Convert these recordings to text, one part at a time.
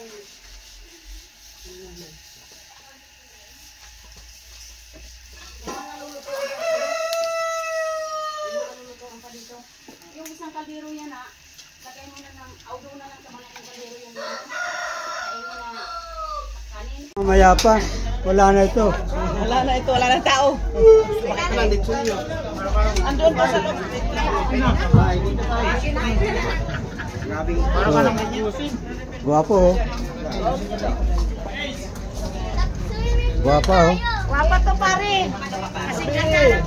Yung isang kaldero yan lagay mo na ng audo na lang sa mga kaldero yan. Ayun na kanin. Mamaya pa, wala na ito. Wala na tao. Andun pa sa loob. Guwapo oh. Guwapo oh. Wapa to pare. Kasi ganda.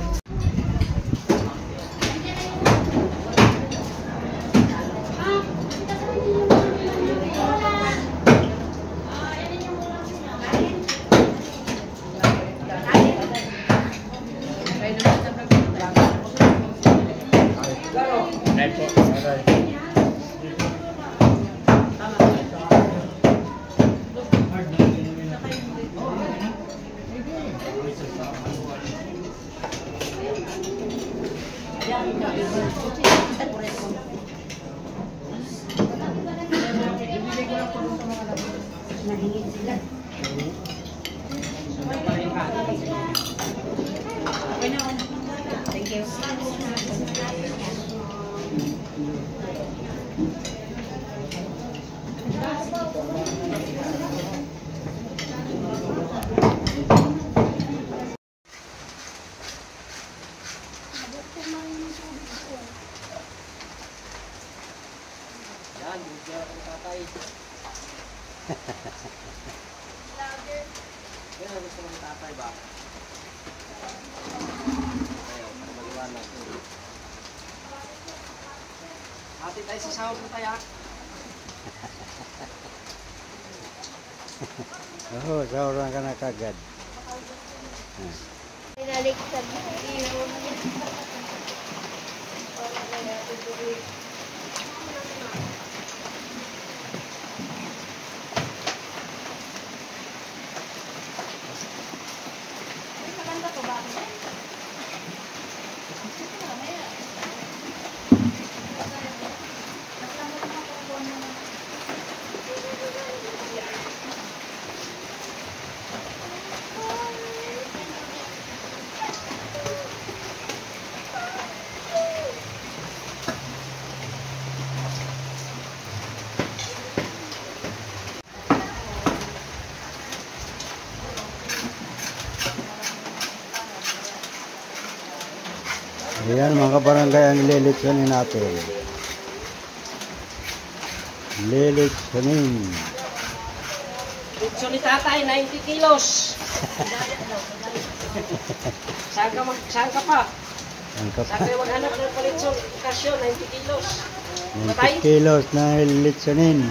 Thank you. Yan, video ang tatay. Yan ang gusto ng tatay ba? Ayaw, para maliwanag. Hati tayo sa sahod mo tayo. Oo, saurang ka na kagad. Pinalik sa video. Maganda to ba? Ayan mga kabarangay ang lilitsunin natin. Lilitsunin. Litso ni tatay, 90 kilos. Saan ka pa? Ang Saan kapal. kayo maghanap ng palitson? Kasyo, 90 kilos. 90 kilos na lilitsunin.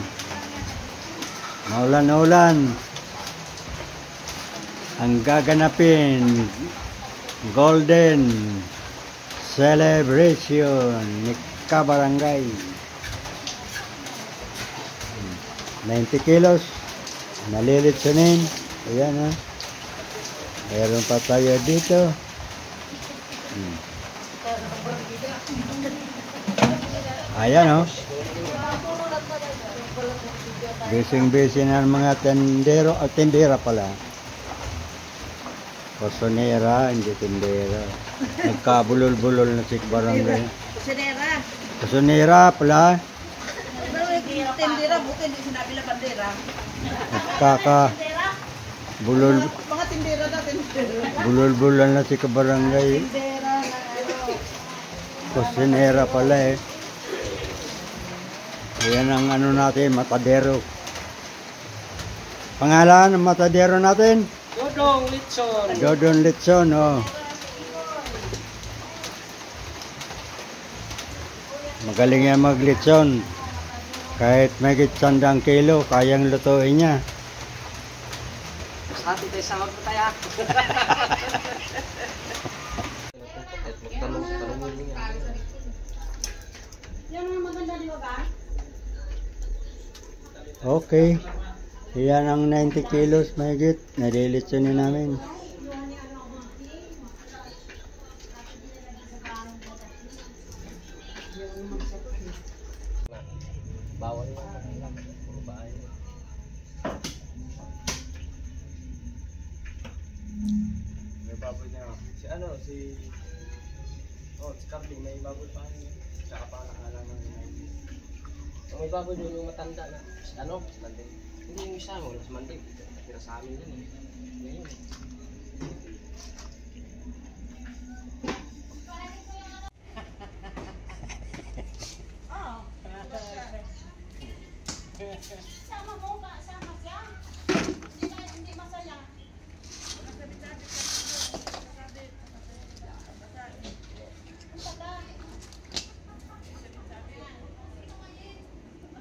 Maulan na ulan. Ang gaganapin. Golden Celebration ni Kabarangay. 90 kilos nalilitsunin. Ayan ha. Mayroon pa tayo dito. Ayan o. Busy na mga tendero at tendera pala. Kosonera, hindi tendera. Nagkabulol-bulol na si Barangay. Kusinera. Kosonera pala. Tendera, bukan di sinabi na bandera. Nagkaka bulol, Mga tindera na tindera. bulol-bulol na si Kabarangay. Tindera na ano. Kosonera pala eh. Ayan ang ano natin, matadero. Pangalan ng matadero natin? Dodong Litson. Dodon Litson, oh. Magaling yan maglitson. Kahit may 100 kilo, kayang lutuin niya. Hati tayo sahod mo tayo. Yan ang maganda di ba ba? Okay. Yan ang 90 kilos mahigit. Nalilitsunin namin. Bawal yung mga puro bahay. si Carly, may baboy pa rin. Tsaka pa nakalaman na may baboy doon yung matanda na, Monday. Hindi yung isa mo, last Monday. Nakira sa amin yun eh. Ngayon eh. Sama mo ka, sama siya. Hindi masaya.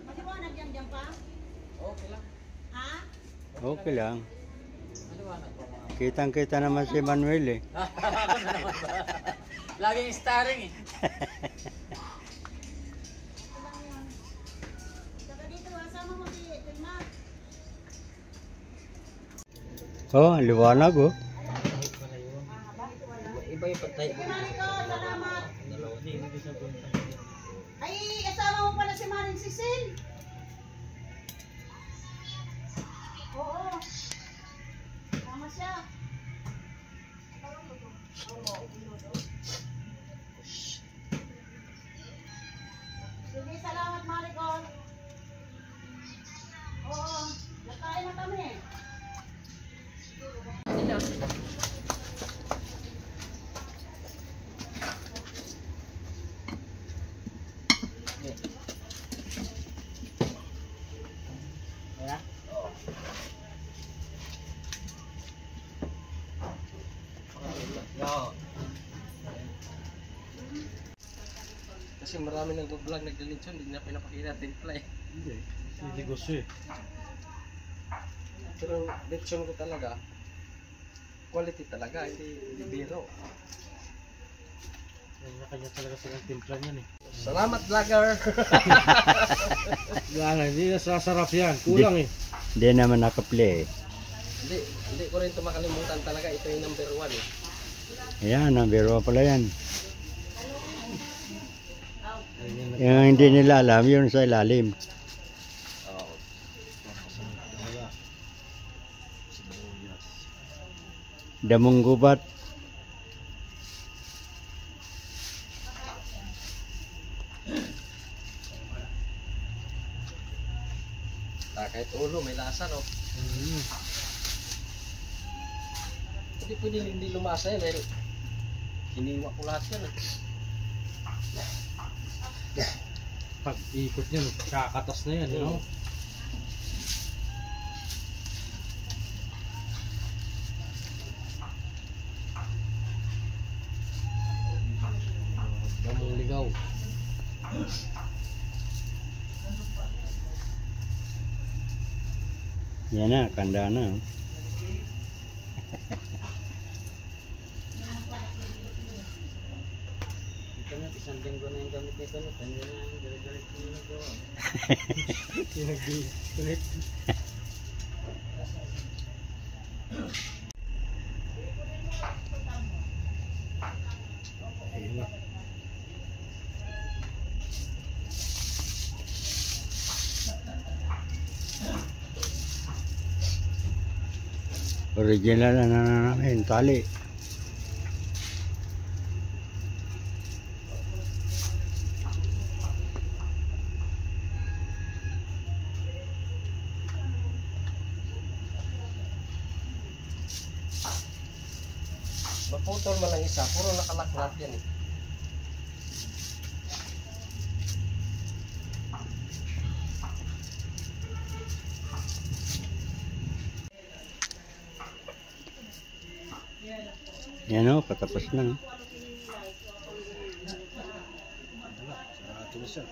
Maliwanag yan dyan pa? Okay lang. Ha? Okay lang. Maliwanag po mga. Kitang-kita naman si Manuel eh. Laging starring eh. Saka dito, sama mo si Tilma. Oh, liwanag oh. Iba yung pantay. Sige, Mariko, salamat. Dalawa din. Ay, kasama mo pala si Maring Sisil. Oo. Sama siya. Sige, salamat Mariko. Oo, nakain na kami. Kaya? Oo. Kasi marami nag-vlog, nag-lechon, hindi na pinapakita timpla eh. Hindi. Hindi negosyo eh. Pero lechon ko talaga, quality talaga, hindi biro. Kanya-kanya talaga silang timpla niyan eh. Salamat vlogger! Wala, hindi nasasarap yan. Kulang eh. Hindi naman nakaplay. Hindi ko rin ito makalimutan talaga, ito yung number 1 eh. Ayan, ang biro pala yan. Yung hindi nila alam, yun sa ilalim. Oo. Damong gubat. Kahit ulo, may lasa no? Hindi pwede hindi lumasa yan dahil hiniwa ko lahat yan eh. Pag ikot niyan, kakatas na yan, you know? Damong ligaw. Yan na, kanda na. Ito na, isang linggo na yung gamit nito, tanya na yung galit-galit ko na ito. Pinag-ulit. Ayun na. Original na namin, tali. Maputol man lang isa, puro nakalaklat yan eh. Yan o, patapos na. Sarado na siya.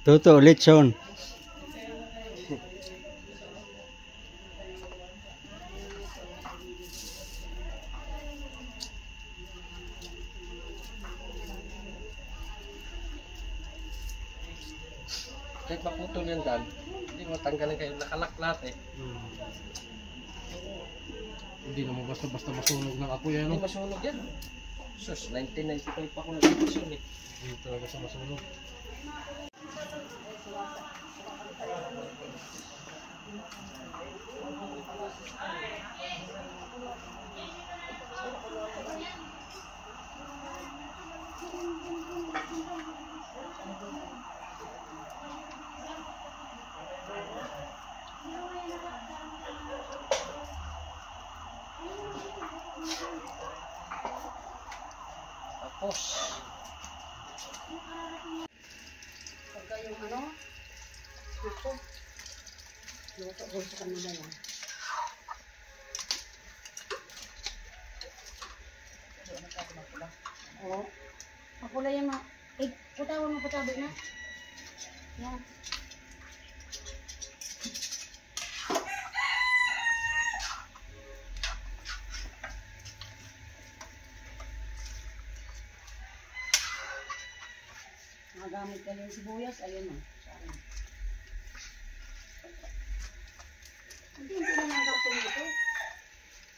Toto, lechon. Kahit maputol yan dyan, hindi mo tanggalin kayo, nakalaklat eh. Hindi naman basta-basta masunog ng apoy, ano? Hindi masunog yan. Sus, 1995 pa ako nag-ipasyon eh. Hindi talaga sa masunog. Tapos, Pagka yung ano, ako, luto-luto ka nila yan. Oo. Mapula yan mga, putawan mo patabi na. Yan. Magamit ka rin sibuyas, ayun o. Hindi na lang daw tumito.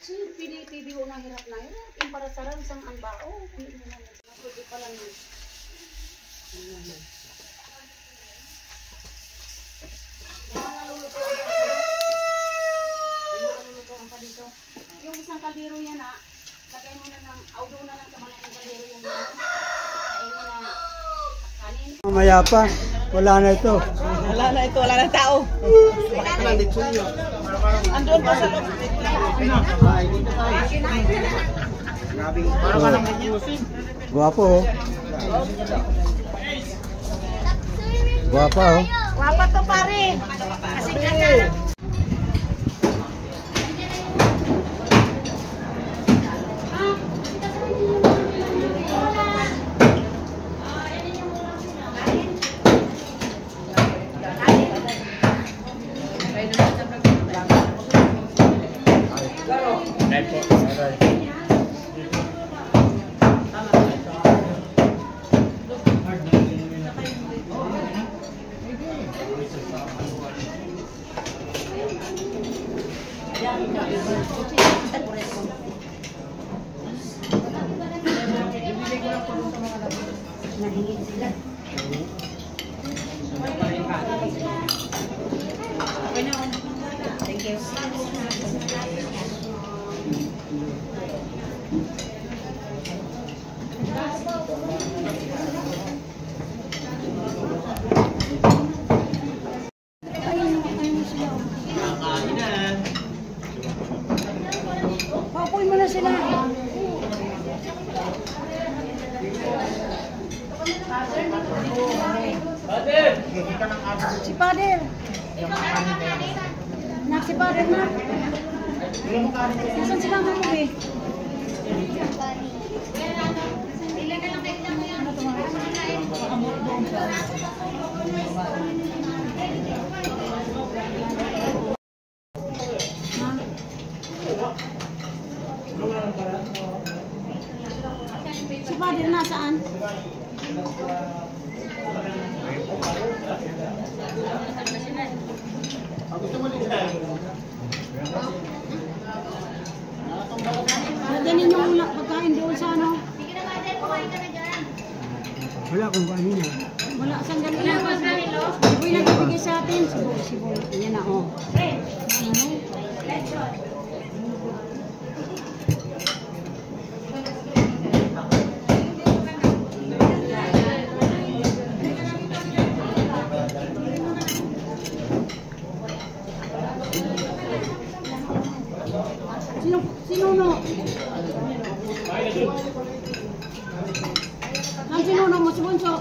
Kasi pili-pili ko na hirap na hirap. Yung para sa ransang ang bao. Hindi mo na lang. Pwede pa lang yun. Yung isang kaldero yan ha, lagay mo na ng, audo na lang sa mga yung kaldero yung yan. Kain mo na kanin. Mamaya pa. Wala na ito. Wala na ito, wala na tao. Andun pa sa loob. Guwapo oh. Guwapo oh. Wapa to pare. Kasi kanya. Papoy mo na sila. Si Pader. Nak si Pader na. Nasaan sila mga mo eh? Si Pader nasaan? Dadanin yung ulak pagkain doon sa ano? Wala kung kanina. Wala sandali lang. Siboy na bibigay sa atin. Siboy. Yan na oh. Sino no? Ang sinuno mo si Bunso?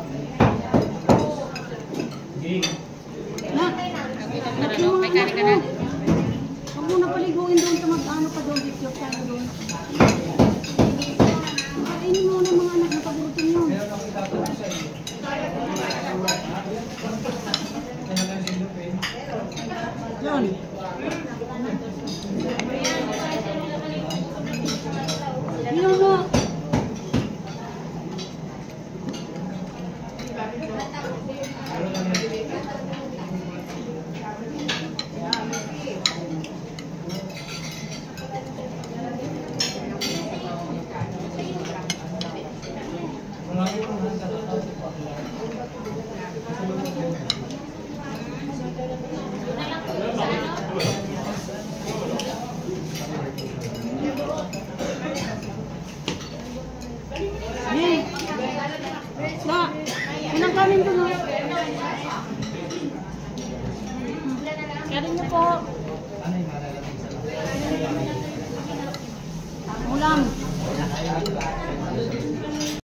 Na? Yung mga anak mo. Huwag mo na paliguin doon sa mag-ano pa doon. Video tayo doon. Kainin mo na mga anak na pagurutin yun. John. Sinuno. kanin ko na. Kanin niyo po. Ulam.